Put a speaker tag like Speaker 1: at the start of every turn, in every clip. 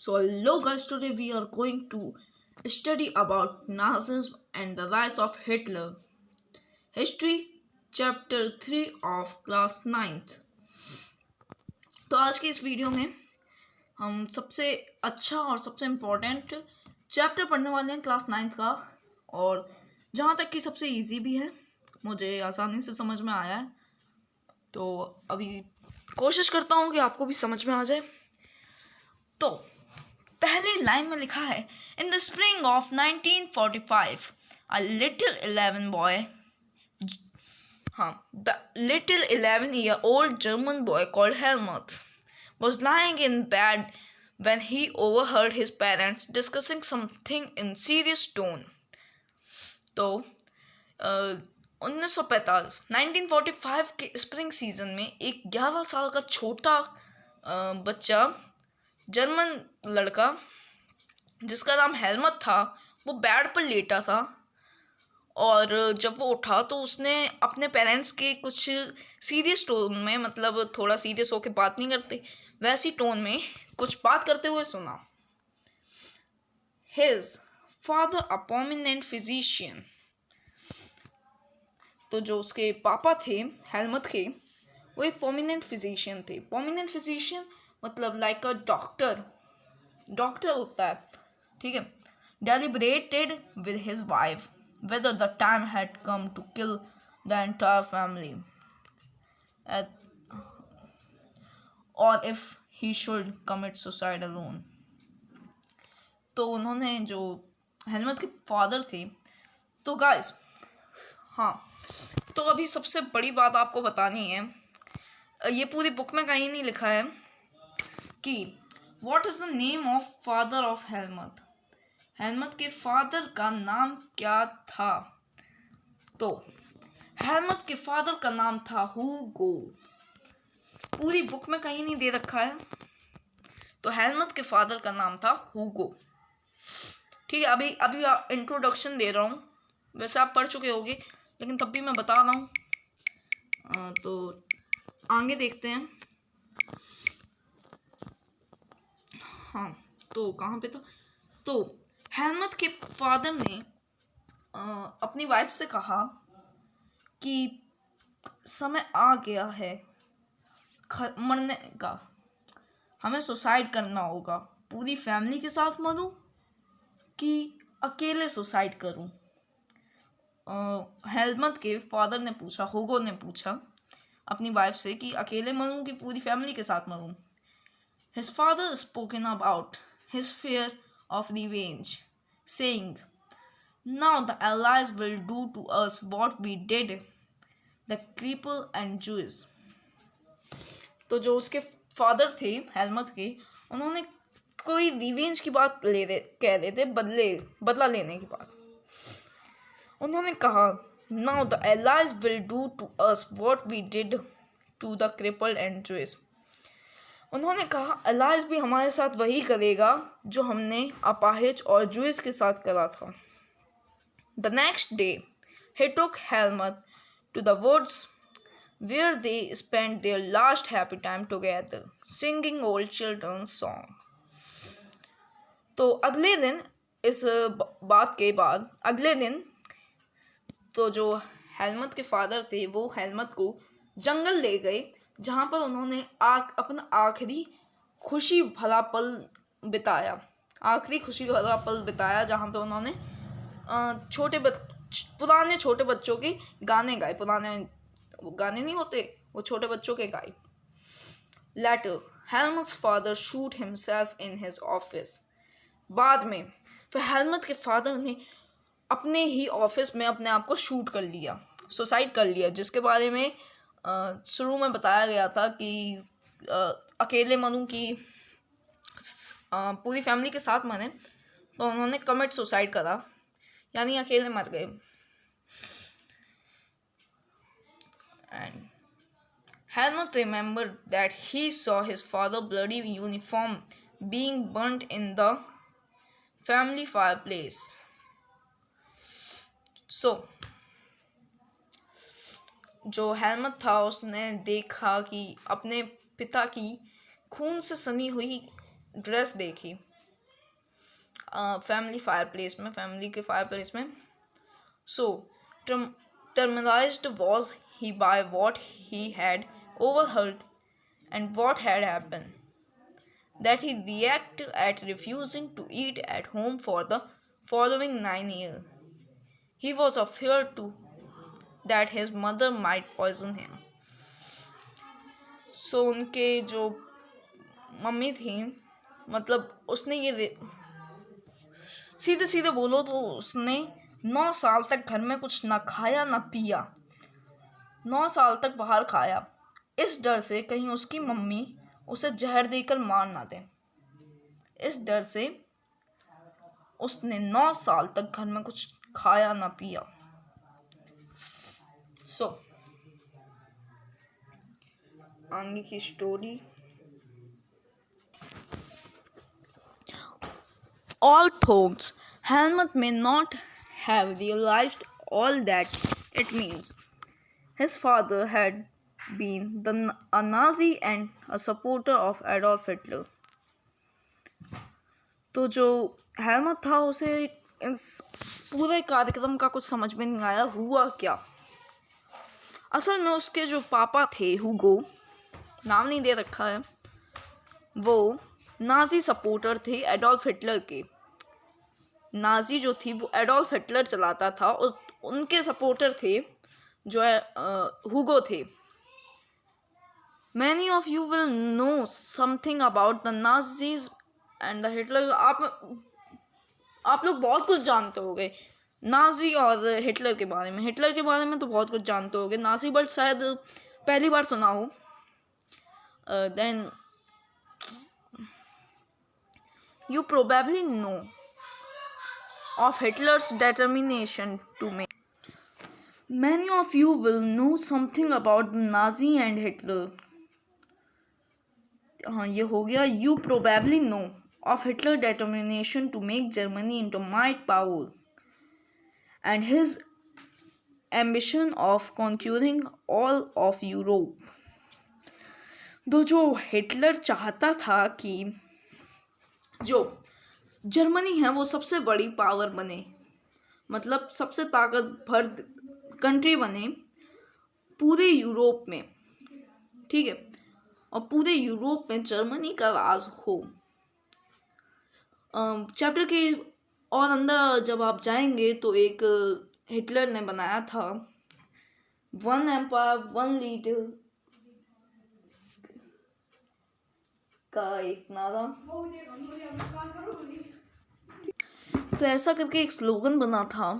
Speaker 1: So hello guys, today we are going to study about Nazism and the rise of Hitler. History chapter 3 of class 9th. तो आज के इस video में हम सबसे अच्छा और सबसे इम्पोर्टेंट चैप्टर पढ़ने वाले हैं क्लास 9th का, और जहाँ तक कि सबसे इजी भी है, मुझे आसानी से समझ में आया है। तो अभी कोशिश करता हूँ कि आपको भी समझ में आ जाए। तो पहली लाइन में लिखा है, in the spring of 1945 a little 11 boy the little 11-year-old German boy called Helmut was lying in bed when he overheard his parents discussing something in serious tone. तो 1945 1945 के स्प्रिंग सीजन में एक 11 साल का छोटा बच्चा जर्मन लड़का जिसका नाम हेलमट था, वो बेड पर लेटा था, और जब वो उठा तो उसने अपने पेरेंट्स के कुछ सीरियस टोन में, मतलब थोड़ा सीरियस होकर बात नहीं करते वैसी टोन में कुछ बात करते हुए सुना। His father a prominent physician, तो जो उसके पापा थे हेलमट के, वो एक प्रोमिनेंट फिजिशियन थे। प्रोमिनेंट फिजिशियन मतलब लाइक अ डॉक्टर होता है, ठीक है। deliberated with his wife whether the time had come to kill the entire family or if he should commit suicide alone. तो उन्होंने, जो हेलमट के फादर थे, तो गाइस हाँ, तो अभी सबसे बड़ी बात आपको बतानी है, ये पूरी बुक में कहीं नहीं लिखा है कि what is the name of father of Helmont. Helmont के फादर का नाम क्या था? तो हेलमट के फादर का नाम था हुगो। पूरी बुक में कहीं नहीं दे रखा है, तो हेलमट के फादर का नाम था हुगो, ठीक है। अभी इंट्रोडक्शन दे रहा हूँ, वैसे आप पढ़ चुके होंगे लेकिन तब भी मैं बता रहा हूँ। तो आगे देखते हैं। हाँ, तो कहाँ पे था? तो हेलमट के फादर ने अपनी वाइफ से कहा कि समय आ गया है मरने का, हमें सुसाइड करना होगा। पूरी फैमिली के साथ मरूं कि अकेले सुसाइड करूं? हेलमट के फादर ने पूछा, हुगो ने पूछा अपनी वाइफ से कि अकेले मरूं कि पूरी फैमिली के साथ मरूं। His father spoken about his fear of revenge, saying, now the Allies will do to us what we did the cripple and Jews. तो जो उसके फादर थे हेलमट के, उन्होंने कोई रिवेंज की बात कह रहे थे, बदला लेने की बात। उन्होंने कहा, now the Allies will do to us what we did to the crippled and Jews. उन्होंने कहा अलाइज भी हमारे साथ वही करेगा जो हमने अपाहिज और जूस के साथ करा था। The next day, he took Helmut to the woods where they spent their last happy time together, singing old children's song. तो अगले दिन, इस बात के बाद अगले दिन, तो जो हेलमट के फादर थे वो हेलमट को जंगल ले गए, जहाँ पर उन्होंने अपना आखिरी खुशी भरा पल बिताया, जहाँ पर उन्होंने पुराने छोटे बच्चों के गाने गाए। पुराने गाने नहीं होते, वो छोटे बच्चों के गाए। Later, Helmut's father shoot himself in his office. बाद में फिर हेलमट के फादर ने अपने ही ऑफिस में अपने आप को शूट कर लिया, सुसाइड कर लिया, जिसके बारे में शुरू में बताया गया था कि अकेले मरूं कि पूरी फैमिली के साथ मरे। तो उन्होंने कमिट सुसाइड करा, यानी अकेले मर गए। And Helmut remembered that he saw his father's bloody uniform being burnt in the family fireplace. So, जो हेलमट था उसने देखा कि अपने पिता की खून से सनी हुई ड्रेस देखी, फैमिली के फायर प्लेस में. So traumatized was he by what he had overheard and what had happened, that he reacted at refusing to eat at home for the following 9 years. He was afraid too that his mother might poison him. So उनके जो mummy थी, मतलब उसने ये सीधे सीधे बोलो तो उसने 9 साल तक घर में कुछ ना खाया ना पिया, 9 साल तक बाहर खाया, इस डर से कहीं उसकी मम्मी उसे जहर देकर मार ना दे. इस डर से उसने 9 साल तक घर में कुछ खाया ना पिया. सो आगे की story. Although Helmut may not have realized all that it means, his father had been a Nazi and a supporter of Adolf Hitler. तो जो हेलमट था उसे इस पूरे कार्यक्रम का कुछ समझ में नहीं आया हुआ क्या. असल में उसके जो पापा थे, हुगो, नाम नहीं दे रखा है, वो नाजी सपोर्टर थे एडोल्फ हिटलर के. नाजी जो थी वो एडोल्फ हिटलर चलाता था और उनके सपोर्टर थे जो हुगो थे. Many of you will know something about the Nazis and the Hitler. आप लोग बहुत कुछ जानते होगे नाजी और हिटलर के बारे में. हिटलर के बारे में तो बहुत कुछ जानते होगे, नाजी बट शायद पहली बार सुना हो. Then you probably know of Hitler's determination to make. Many of you will know something about Nazi and Hitler. हाँ, ये हो गया. You probably know of Hitler's determination to make Germany into might power and his ambition of conquering all of Europe. तो जो Hitler चाहता था कि जो जर्मनी है वो सबसे बड़ी पावर बने, मतलब सबसे ताकतवर कंट्री बने पूरे यूरोप में, ठीक है, और पूरे यूरोप में जर्मनी का राज हो. चैप्टर के और अंदर जब आप जाएंगे तो एक हिटलर ने बनाया था वन एम्पायर वन लीडर का एक नारा. तो ऐसा करके एक स्लोगन बना था.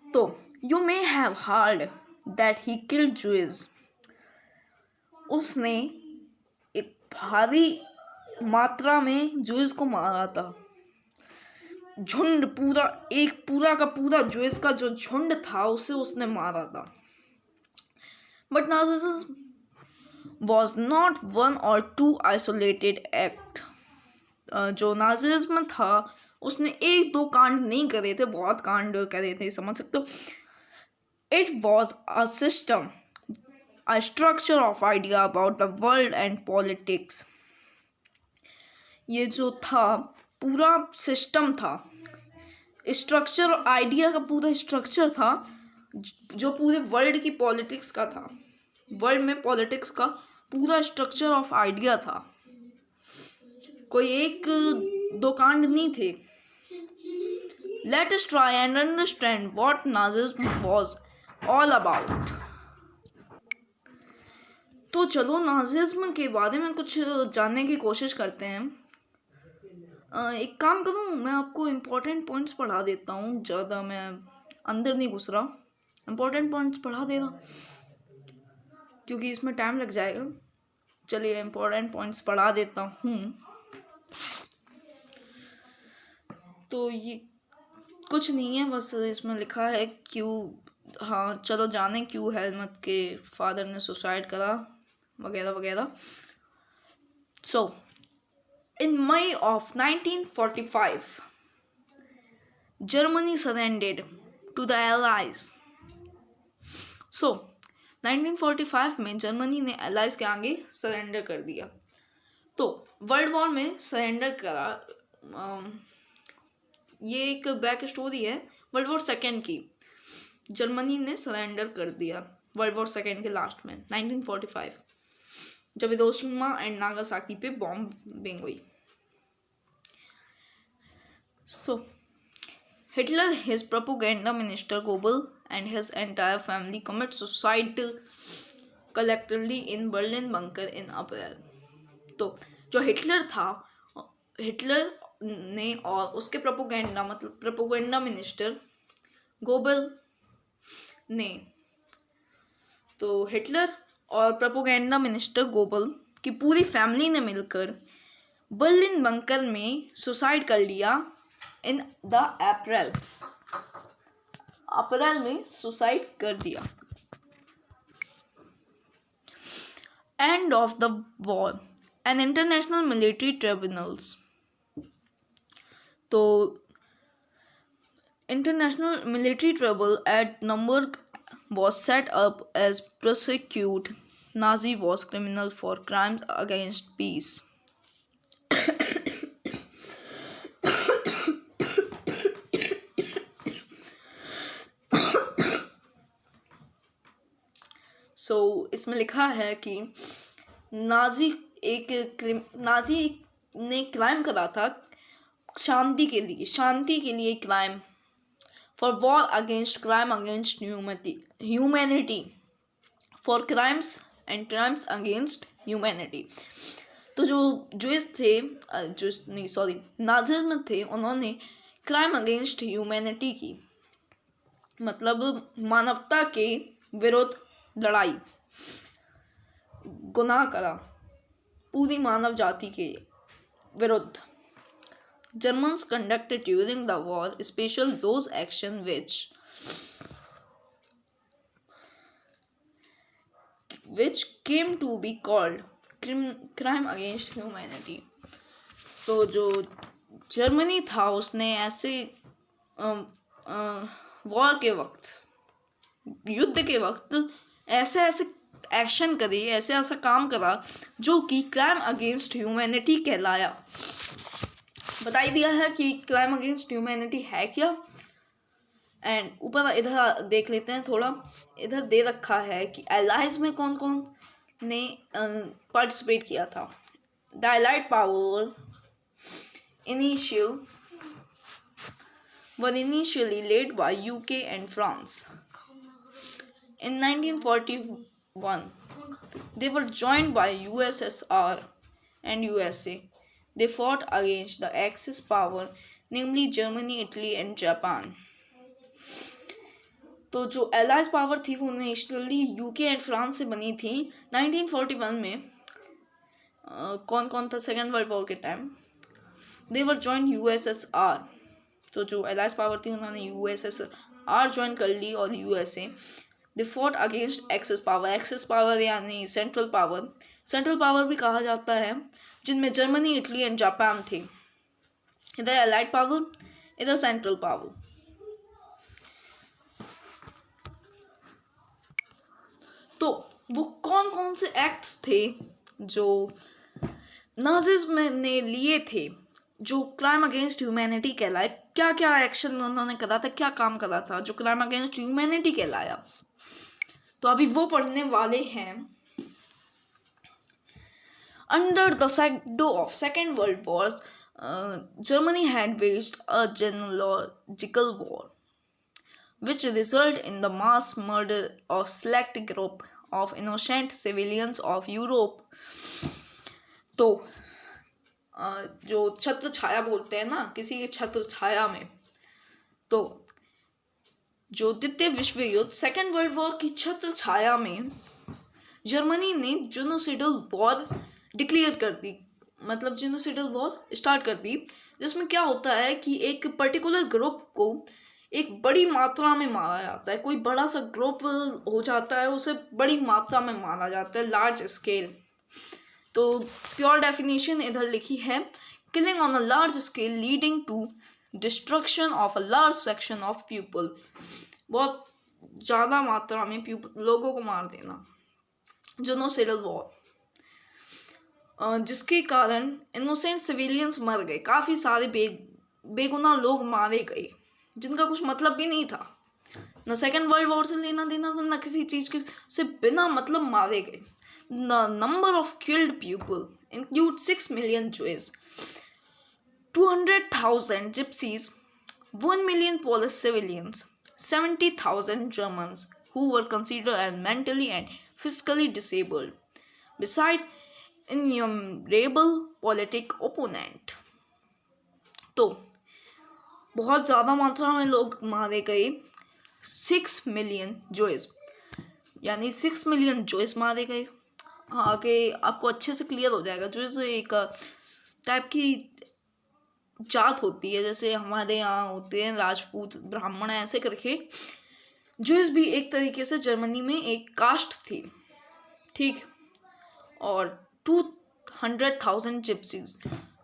Speaker 1: तो you may have heard that he killed Jews. उसने एक भारी मात्रा में ज्यूज को मारा था. झुंड पूरा का पूरा ज्यूज का जो झुंड था उसे उसने मारा था. But Nazism was not one or two isolated act. जो नाजिज्म था उसने एक दो कांड नहीं करे थे, बहुत कांड करे थे, समझ सकते हो. It was a system, a structure of idea about the world and politics. ये जो था पूरा सिस्टम था, स्ट्रक्चर और आइडिया का पूरा स्ट्रक्चर था जो पूरे वर्ल्ड की पॉलिटिक्स का था. वर्ल्ड में पॉलिटिक्स का पूरा स्ट्रक्चर ऑफ आइडिया था. कोई एक दो कांड नहीं थे. Let us try and understand what Nazism was all about. तो चलो नाजिज्म के बारे में कुछ जानने की कोशिश करते हैं. एक काम करूँ, मैं आपको इम्पोर्टेंट पॉइंट्स पढ़ा देता हूँ, ज़्यादा मैं अंदर नहीं घुस रहा, इम्पोर्टेंट पॉइंट्स पढ़ा दे रहा क्योंकि इसमें टाइम लग जाएगा. चलिए इम्पोर्टेंट पॉइंट्स पढ़ा देता हूँ. तो ये कुछ नहीं है, बस इसमें लिखा है क्यों. हाँ चलो जाने क्यों हेलमट के फादर ने सुसाइड करा वगैरह वगैरह. सो in May of 1945 Germany surrendered to the Allies. So 1945 में जर्मनी ने एलाइज के आगे सरेंडर कर दिया. तो वर्ल्ड वॉर में सरेंडर करा, ये एक बैक स्टोरी है वर्ल्ड वॉर सेकेंड की। जर्मनी ने सरेंडर कर दिया वर्ल्ड वॉर सेकेंड के लास्ट में 1945, जब हिरोशिमा एंड नागासाकी पे बॉम्बिंग हुई। So Hitler, his propaganda minister Goebbels and his entire family commit suicide collectively in Berlin bunker in April। तो जो हिटलर था, हिटलर ने और उसके प्रोपेगेंडा मतलब प्रोपेगेंडा मिनिस्टर गोबल ने, तो हिटलर और प्रोपेगेंडा मिनिस्टर गोबल की पूरी फैमिली ने मिलकर बर्लिन बंकर में सुसाइड कर लिया इन द अप्रैल में सुसाइड कर दिया। End of the war and international military tribunals. तो international military tribunal at Nuremberg was set up as prosecute Nazi war criminal for crimes against peace। सो इसमें लिखा है कि नाजी ने क्राइम करा था शांति के लिए crime for war against crime against humanity for crimes and crimes against humanity. तो जो जूस थे, नाजिज्म थे, उन्होंने क्राइम अगेंस्ट ह्यूमैनिटी की, मतलब मानवता के विरुद्ध लड़ाई, गुनाह करा पूरी मानव जाति के विरुद्ध। Germans conducted during the war special those action which came to be called crime against humanity। तो जो जर्मनी था उसने ऐसे वॉर के वक्त, युद्ध के वक्त ऐसे एक्शन करे, ऐसा काम करा जो कि क्राइम अगेंस्ट ह्यूमैनिटी कहलाया। बताई दिया है कि क्राइम अगेंस्ट ह्यूमैनिटी है क्या। एंड ऊपर इधर देख लेते हैं थोड़ा, इधर दे रखा है कि एलाइज में कौन कौन ने पार्टिसिपेट किया था। The allied power initially led by UK and France। In 1941, they were joined by USSR and USA। They fought against the Axis power, namely Germany, Italy and Japan। तो जो एलाइज पावर थी वो nationally UK and France से बनी थी 1941 में। कौन कौन था सेकेंड वर्ल्ड वॉर के टाइम? दे वर जॉइन यूएसएसआर। तो जो एलाइज पावर थी उन्होंने यूएसएसआर ज्वाइन कर ली और USA. They fought against Axis power यानी सेंट्रल पावर भी कहा जाता है, जिनमें जर्मनी, इटली एंड जापान थे। इधर एलाइड पावर, इधर सेंट्रल पावर। तो वो कौन कौन से एक्ट्स थे जो नाजिज्म ने लिए थे, जो क्राइम अगेंस्ट ह्यूमैनिटी कहलाए? क्या क्या एक्शन उन्होंने करा था, क्या काम करा था जो क्राइम अगेंस्ट ह्यूमैनिटी कहलाया? तो अभी वो पढ़ने वाले हैं। Under the shadow of Second World War, Germany had waged a genealogical war, which resulted in the mass murder of select group of innocent civilians of Europe। तो जो छत्र छाया बोलते हैं ना, किसी के छत्र छाया में, तो जो द्वितीय विश्व युद्ध सेकेंड वर्ल्ड वॉर की छत्र छाया में जर्मनी ने जेनोसाइडल वॉर डिक्लेयर कर दी, मतलब जेनोसाइडल वॉर स्टार्ट कर दी, जिसमें क्या होता है कि एक पर्टिकुलर ग्रुप को एक बड़ी मात्रा में मारा जाता है। कोई बड़ा सा ग्रुप हो जाता है, उसे बड़ी मात्रा में मारा जाता है, लार्ज स्केल। तो प्योर डेफिनेशन इधर लिखी है, killing on a large scale leading to destruction of a large section of people. बहुत ज़्यादा मात्रा में लोगों को मार देना, जेनोसाइडल वॉर। जिसके कारण इनोसेंट सिविलियंस मर गए, काफ़ी सारे बेगुनाह लोग मारे गए जिनका कुछ मतलब भी नहीं था, न सेकेंड वर्ल्ड वॉर से लेना देना था, न किसी चीज़ के से बिना मतलब मारे गए. The number of killed people include 6 million Jews, 200,000 gypsies, 1 million Polish civilians, 70,000 Germans who were considered as mentally and physically disabled, beside innumerable political opponent. तो बहुत ज़्यादा मात्रा में लोग मारे गए. 6 million Jews, यानी 6 million Jews मारे गए. आगे आपको अच्छे से क्लियर हो जाएगा. Jews एक टाइप की जात होती है, जैसे हमारे यहाँ होते हैं राजपूत, ब्राह्मण, ऐसे करके. ज्यूज भी एक तरीके से जर्मनी में एक कास्ट थी, ठीक. और 200,000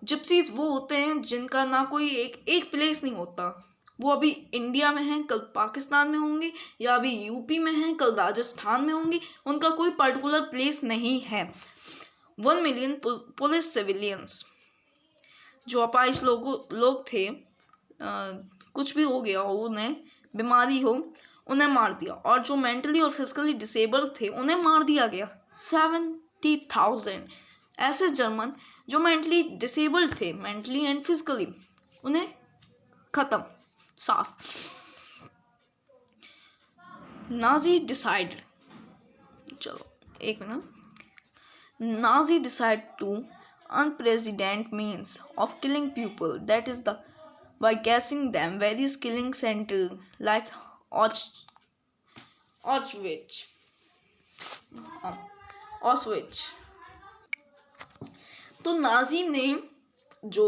Speaker 1: जिप्सीज वो होते हैं जिनका ना कोई एक प्लेस नहीं होता. वो अभी इंडिया में हैं, कल पाकिस्तान में होंगे, या अभी यूपी में हैं, कल राजस्थान में होंगे. उनका कोई पर्टिकुलर प्लेस नहीं है. 1 million पुलिस सिविलियंस, जो अपाहिज लोग थे, कुछ भी हो गया हो, उन्हें बीमारी हो, उन्हें मार दिया. और जो मेंटली और फिजिकली डिसेबल थे उन्हें मार दिया गया. 70,000 ऐसे जर्मन जो मेंटली डिसेबल्ड थे, मेंटली एंड फिजिकली, उन्हें खत्म, साफ. नाजी डिसाइड, चलो एक minute. Nazi decide to unprecedented means of killing people, that is by gassing them various killing centers like Auschwitz. तो नाजी ने जो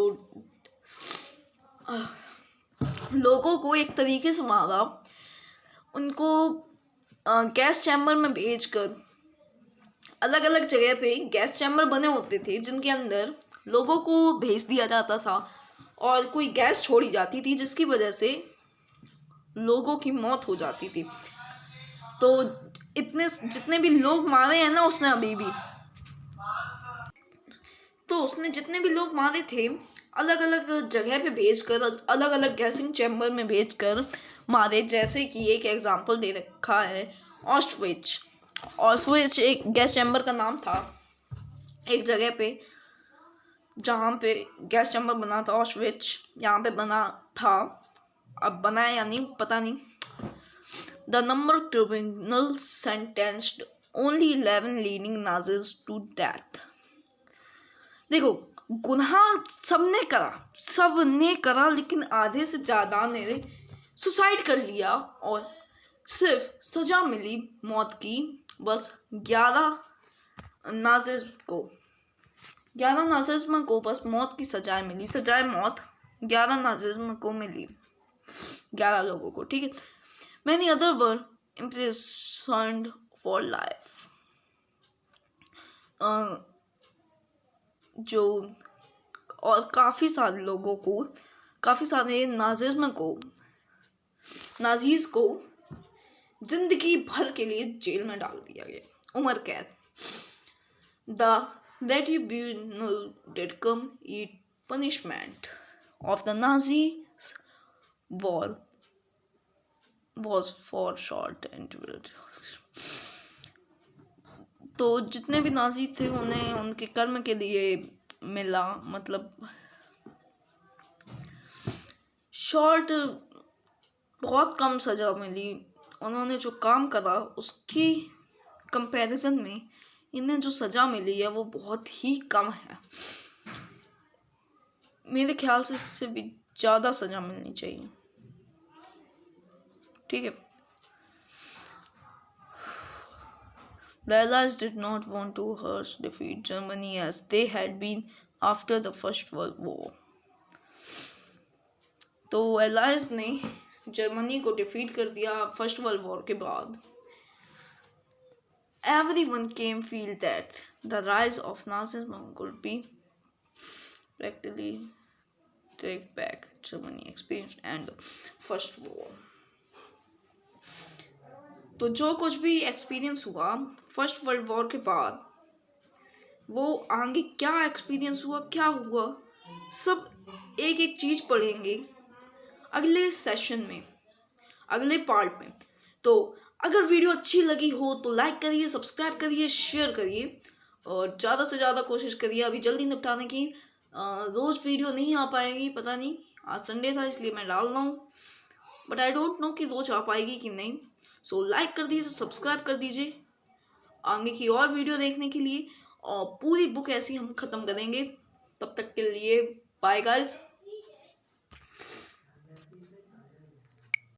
Speaker 1: लोगों को एक तरीके से मारा, उनको गैस चैम्बर में भेजकर, अलग अलग जगह पे गैस चैम्बर बने होते थे जिनके अंदर लोगों को भेज दिया जाता था और कोई गैस छोड़ी जाती थी जिसकी वजह से लोगों की मौत हो जाती थी. तो इतने जितने भी लोग मारे हैं ना उसने अभी भी, तो उसने जितने भी लोग मारे थे अलग अलग जगह पे भेजकर, अलग अलग गैसिंग चैम्बर में भेजकर मारे. जैसे कि एक एग्जांपल दे रखा है ऑस्विच एक गैस चैम्बर का नाम था, एक जगह पे जहाँ पे गैस चैम्बर बना था. ऑस्विच यहाँ पे बना था, अब बना है या नहीं पता नहीं. The number of criminal sentenced only 11 leading Nazis to death. देखो, गुनाह सबने करा लेकिन आधे से ज़्यादा ने सुसाइड कर लिया और सिर्फ सजा मिली मौत की. बस 11 नाजिज्म को बस मौत की सजाए मिली. सजाए मौत 11 नाजिज्म को मिली, 11 लोगों को, ठीक है. Many other were imprisoned for life. जो और काफ़ी सारे लोगों को, काफ़ी सारे नाजीज को जिंदगी भर के लिए जेल में डाल दिया गया, उम्र कैद. The tribunal did complete punishment of the Nazis war was for short interval. तो जितने भी नाजी थे उन्हें उनके कर्म के लिए मिला, मतलब शॉर्ट, बहुत कम सजा मिली. उन्होंने जो काम करा उसकी कंपैरिजन में इन्हें जो सजा मिली है वो बहुत ही कम है. मेरे ख्याल से इससे भी ज़्यादा सजा मिलनी चाहिए, ठीक है. The Allies did not want to harsh defeat Germany as they had been after the First World War. तो Allies ने जर्मनी को डिफीट कर दिया फर्स्ट वर्ल्ड वॉर के बाद. Everyone came feel that the rise of Nazism could be practically take back Germany experience and the First War. तो जो कुछ भी एक्सपीरियंस हुआ फर्स्ट वर्ल्ड वॉर के बाद वो आगे क्या एक्सपीरियंस हुआ, क्या हुआ, सब एक एक चीज़ पढ़ेंगे अगले सेशन में, अगले पार्ट में। तो अगर वीडियो अच्छी लगी हो तो लाइक करिए, सब्सक्राइब करिए, शेयर करिए और ज़्यादा से ज़्यादा कोशिश करिए अभी जल्दी निपटाने की। रोज़ वीडियो नहीं आ पाएगी, पता नहीं, आज संडे था इसलिए मैं डाल रहा हूँ, बट आई डोंट नो कि रोज़ आ पाएगी कि नहीं। सो लाइक कर दीजिए, सब्सक्राइब कर दीजिए आगे की और वीडियो देखने के लिए, और पूरी बुक ऐसी हम ख़त्म करेंगे। तब तक के लिए बाय गाइस।